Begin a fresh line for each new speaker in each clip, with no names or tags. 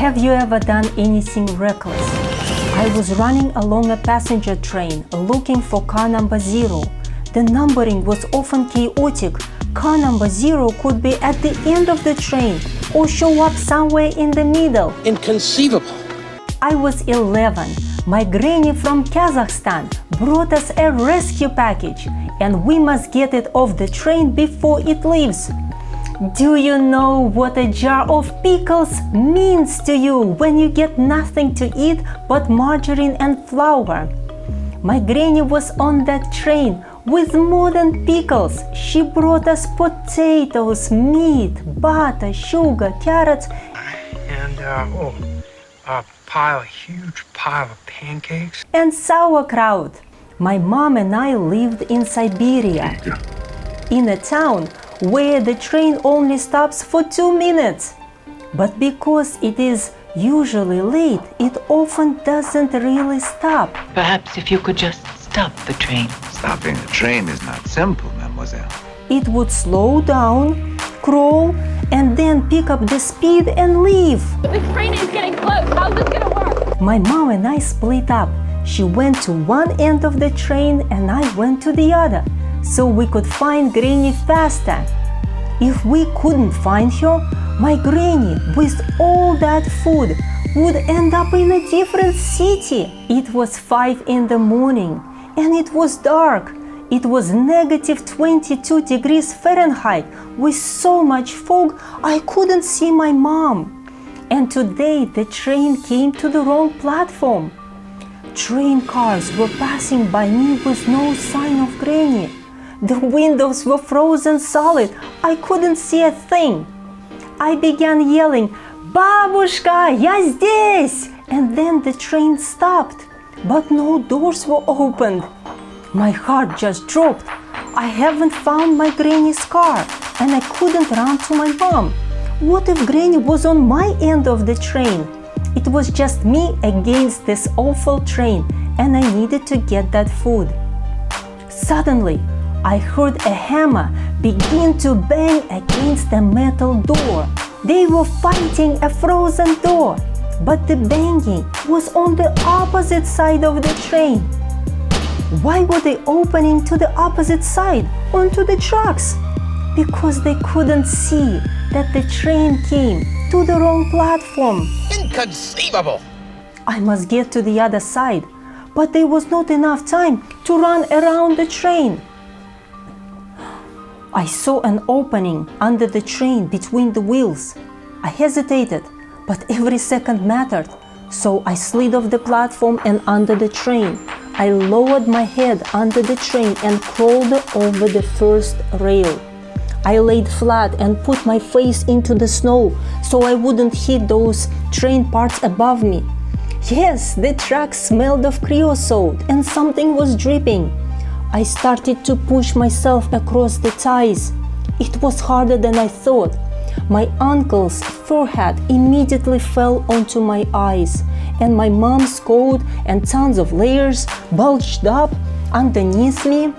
Have you ever done anything reckless? I was running along a passenger train looking for car number 0. The numbering was often chaotic. Car number 0 could be at the end of the train or show up somewhere in the middle.
Inconceivable.
I was 11. My granny from Kazakhstan brought us a rescue package, and we must get it off the train before it leaves. Do you know what a jar of pickles means to you when you get nothing to eat but margarine and flour? My granny was on that train with more than pickles. She brought us potatoes, meat, butter, sugar, carrots,
And, a huge pile of pancakes.
and sauerkraut. My mom and I lived in Siberia, in a town where the train only stops for 2 minutes. But because it is usually late, it often doesn't really stop.
Perhaps if you could just stop the train.
Stopping the train is not simple, mademoiselle.
It would slow down, crawl, and then pick up the speed and leave.
The train is getting close. How's this gonna work?
My mom and I split up. She went to one end of the train and I went to the other, so we could find Granny faster. If we couldn't find her, my granny, with all that food, would end up in a different city. It was 5 in the morning and it was dark. It was -22 degrees Fahrenheit with so much fog I couldn't see my mom. And today the train came to the wrong platform. Train cars were passing by me with no sign of Granny. The windows were frozen solid. I couldn't see a thing. I began yelling, "Babushka, я здесь!" And then the train stopped, but no doors were opened. My heart just dropped. I haven't found my granny's car, and I couldn't run to my mom. What if Granny was on my end of the train? It was just me against this awful train, and I needed to get that food. Suddenly, I heard a hammer begin to bang against a metal door. They were fighting a frozen door, but the banging was on the opposite side of the train. Why were they opening to the opposite side, onto the tracks? Because they couldn't see that the train came to the wrong platform.
Inconceivable.
I must get to the other side, but there was not enough time to run around the train. I saw an opening under the train between the wheels. I hesitated, but every second mattered, so I slid off the platform and under the train. I lowered my head under the train and crawled over the first rail. I laid flat and put my face into the snow so I wouldn't hit those train parts above me. Yes, the track smelled of creosote and something was dripping. I started to push myself across the ties. It was harder than I thought. My uncle's forehead immediately fell onto my eyes, and my mom's coat and tons of layers bulged up underneath me.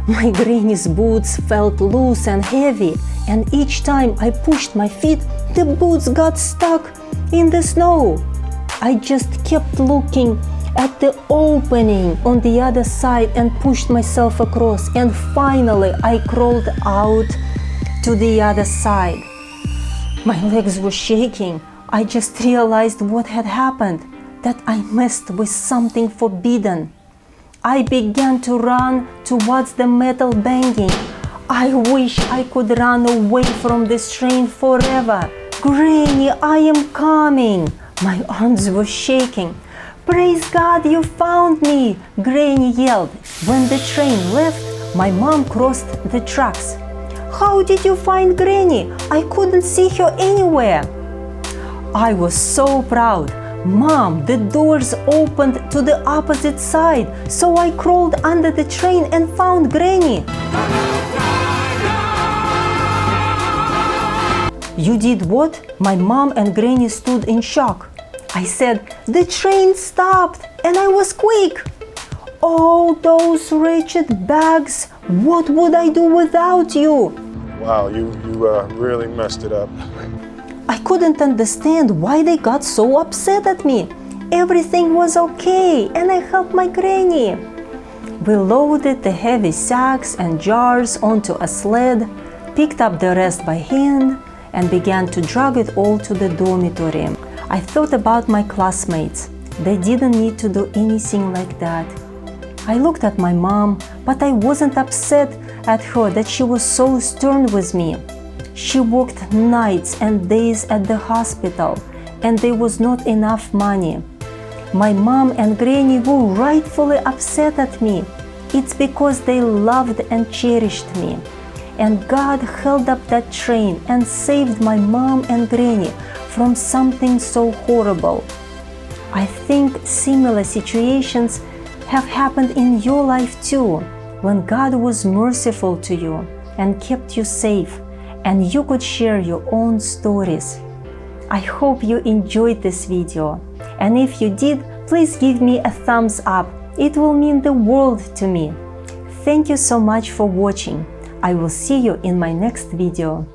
My granny's boots felt loose and heavy, and each time I pushed my feet, the boots got stuck in the snow. I just kept looking at the opening on the other side and pushed myself across, and finally I crawled out to the other side. My legs were shaking. I just realized what had happened, that I messed with something forbidden. I began to run towards the metal banging. I wish I could run away from this train forever. Granny, I am coming. My arms were shaking. Praise God, you found me, Granny yelled. When the train left, my mom crossed the tracks. How did you find Granny? I couldn't see her anywhere. I was so proud. Mom, the doors opened to the opposite side, so I crawled under the train and found Granny. You did what? My mom and Granny stood in shock. I said, the train stopped and I was quick. Oh, those wretched bags. What would I do without you?
Wow, you really messed it up.
I couldn't understand why they got so upset at me. Everything was okay, and I helped my granny. We loaded the heavy sacks and jars onto a sled, picked up the rest by hand, and began to drag it all to the dormitory. I thought about my classmates. They didn't need to do anything like that. I looked at my mom, but I wasn't upset at her that she was so stern with me. She worked nights and days at the hospital, and there was not enough money. My mom and granny were rightfully upset at me. It's because they loved and cherished me. And God held up that train and saved my mom and granny from something so horrible. I think similar situations have happened in your life too, when God was merciful to you and kept you safe, and you could share your own stories. I hope you enjoyed this video, and if you did, please give me a thumbs up. It will mean the world to me. Thank you so much for watching. I will see you in my next video.